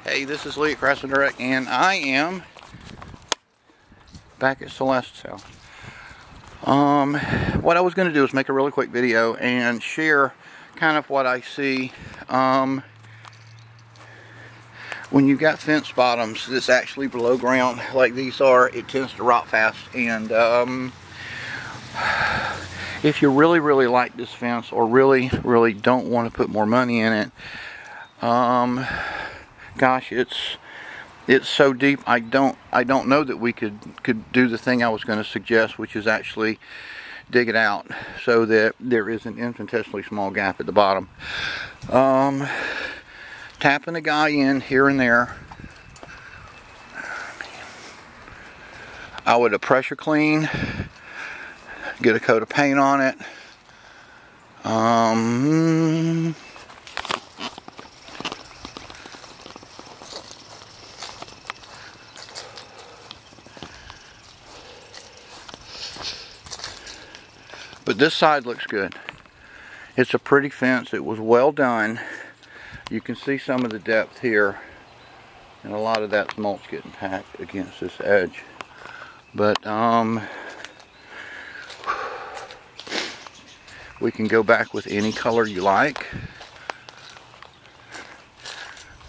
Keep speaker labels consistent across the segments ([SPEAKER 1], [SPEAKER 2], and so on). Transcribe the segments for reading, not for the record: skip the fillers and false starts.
[SPEAKER 1] Hey, this is Lee at Craftsman Direct, and I am back at Celeste's house. What I was going to do is make a really quick video and share kind of what I see. When you've got fence bottoms that's actually below ground like these are, it tends to rot fast. And if you really like this fence, or really don't want to put more money in it, gosh, it's so deep. I don't know that we could do the thing I was going to suggest, which is actually dig it out so that there is an infinitesimally small gap at the bottom. Tapping the guy in here and there. I would pressure clean, get a coat of paint on it. But this side looks good. It's a pretty fence. It was well done. You can see some of the depth here, and a lot of that's mulch getting packed against this edge. But we can go back with any color you like.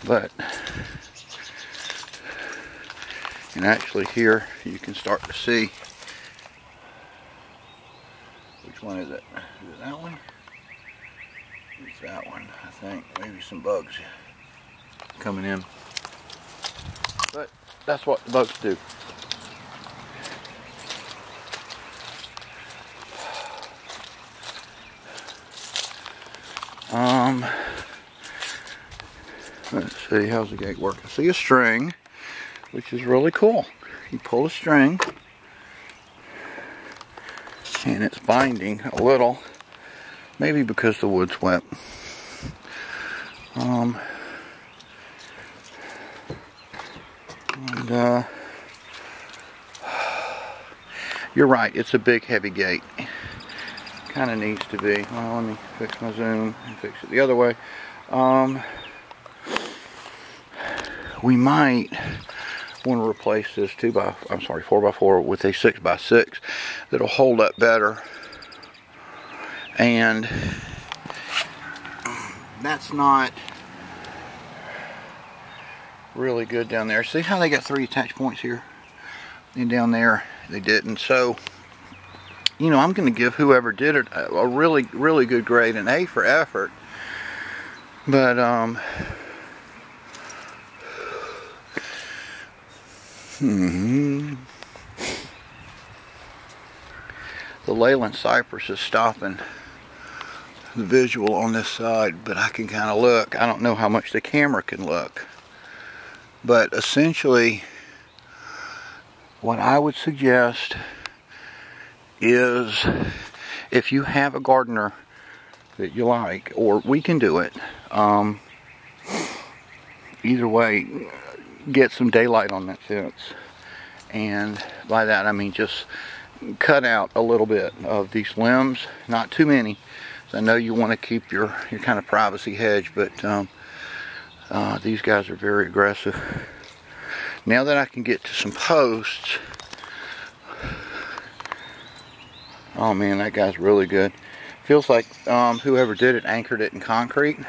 [SPEAKER 1] But, and actually here you can start to see, which one is it? Is it that one? It's that one, I think. Maybe some bugs coming in. But that's what the bugs do. Let's see, how's the gate work? I see a string, which is really cool. You pull a string, and it's binding a little, maybe because the wood's wet. You're right, it's a big heavy gate. Kind of needs to be. Well, let me fix my zoom and fix it the other way. We might want to replace this 4x4 with a 6x6 that'll hold up better. And that's not really good down there. See how they got 3 attach points here? And down there they didn't. So, you know, I'm going to give whoever did it a really good grade, an A for effort. But the Leyland cypress is stopping the visual on this side, but I can kind of look. I don't know how much the camera can look, but essentially what I would suggest is, if you have a gardener that you like, or we can do it, either way, get some daylight on that fence. And by that I mean just cut out a little bit of these limbs, not too many. I know you want to keep your kind of privacy hedge, but these guys are very aggressive. Now that I can get to some posts, oh man, that guy's really good. Feels like whoever did it anchored it in concrete,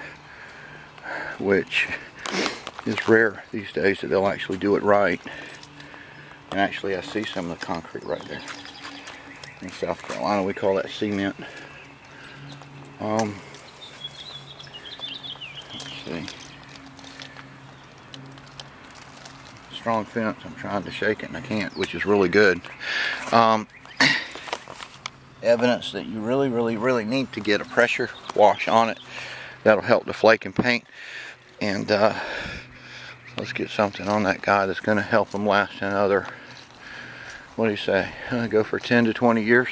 [SPEAKER 1] which is rare these days that they'll actually do it right. And actually I see some of the concrete right there. In South Carolina we call that cement. Let's see. Strong fence. I'm trying to shake it and I can't, which is really good. Evidence that you really need to get a pressure wash on it. That'll help the flake and paint. And let's get something on that guy that's going to help him last another, what do you say, go for 10 to 20 years.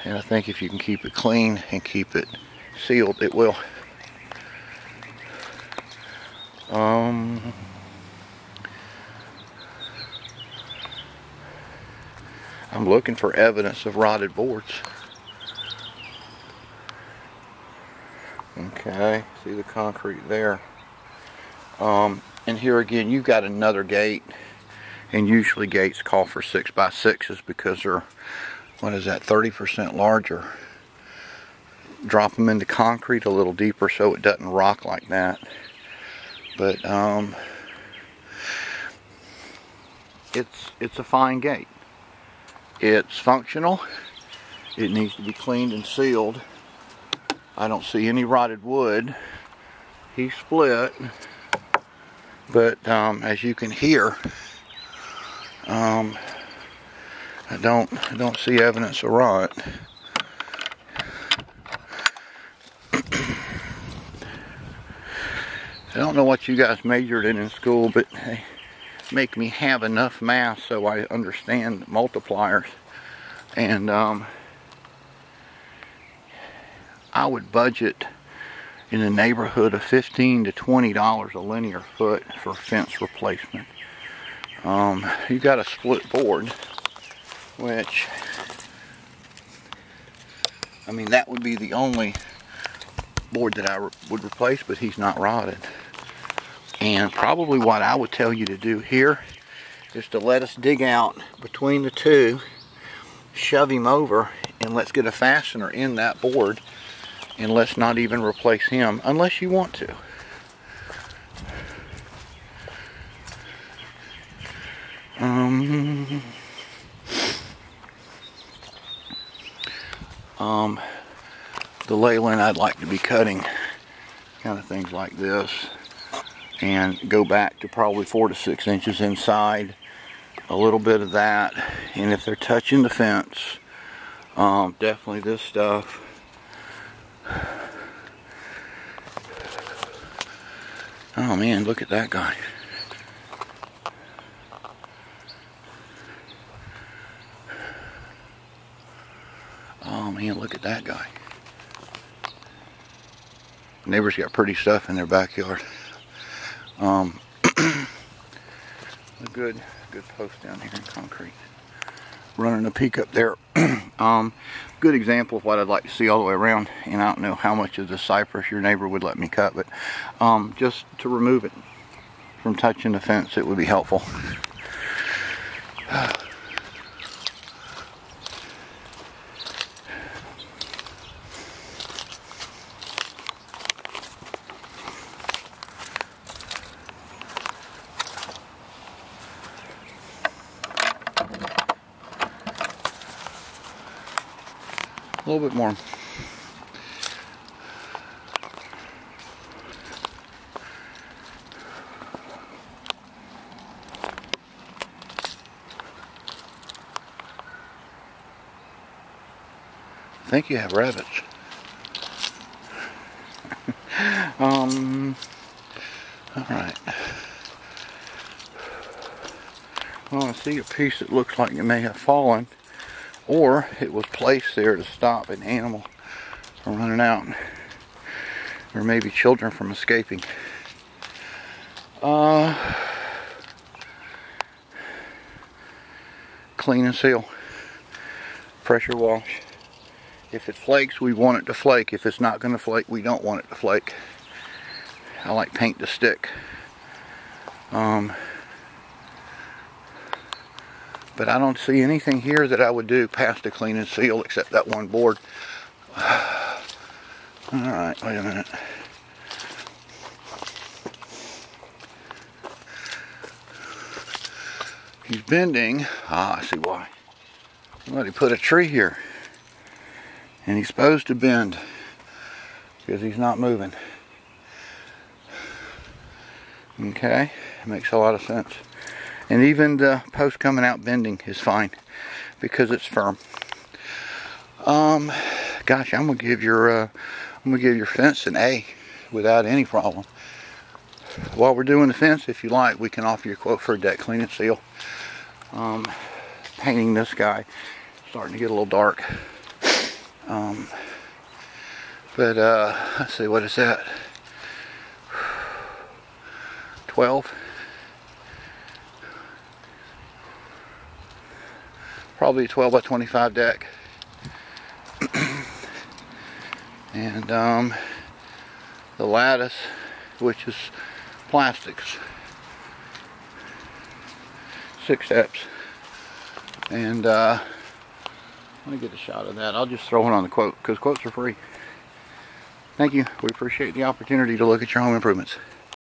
[SPEAKER 1] And I think if you can keep it clean and keep it sealed, it will. I'm looking for evidence of rotted boards. Okay, see the concrete there. And here again, you've got another gate, and usually gates call for 6x6s because they're, what is that, 30% larger. Drop them into concrete a little deeper so it doesn't rock like that. But it's a fine gate. It's functional. It needs to be cleaned and sealed. I don't see any rotted wood. He split, but as you can hear, I don't see evidence of rot. I don't know what you guys majored in school, but they make me have enough math so I understand multipliers. And I would budget in the neighborhood of $15 to $20 a linear foot for fence replacement. You got a split board, which, I mean, that would be the only board that I would replace, but he's not rotted. And probably what I would tell you to do here is to let us dig out between the two, shove him over, and let's get a fastener in that board, and let's not even replace him unless you want to. The Leyland, I'd like to be cutting kind of things like this and go back to probably 4 to 6 inches inside, a little bit of that, and if they're touching the fence, definitely this stuff. Oh man, look at that guy. Oh man, look at that guy. Neighbors got pretty stuff in their backyard. A good post down here in concrete. Running a peak up there. Good example of what I'd like to see all the way around, and I don't know how much of the cypress your neighbor would let me cut, but just to remove it from touching the fence, it would be helpful. A little bit more. I think you have rabbits. All right. Well, I see a piece that looks like it may have fallen, or it was placed there to stop an animal from running out, or maybe children from escaping. Clean and seal. Pressure wash. If it flakes, we want it to flake. If it's not going to flake, we don't want it to flake. I like paint to stick. But I don't see anything here that I would do past a clean and seal except that one board. Alright, wait a minute. He's bending. Ah, I see why. Somebody put a tree here. And he's supposed to bend because he's not moving. Okay, makes a lot of sense. And even the post coming out bending is fine because it's firm. Gosh, I'm gonna give your fence an A without any problem. While we're doing the fence, if you like, we can offer you a quote for a deck clean and seal. Painting this guy, starting to get a little dark. Let's see, what is that? 12. Probably a 12 by 25 deck. And the lattice, which is plastics. 6 steps. And let me get a shot of that. I'll just throw it on the quote because quotes are free. Thank you. We appreciate the opportunity to look at your home improvements.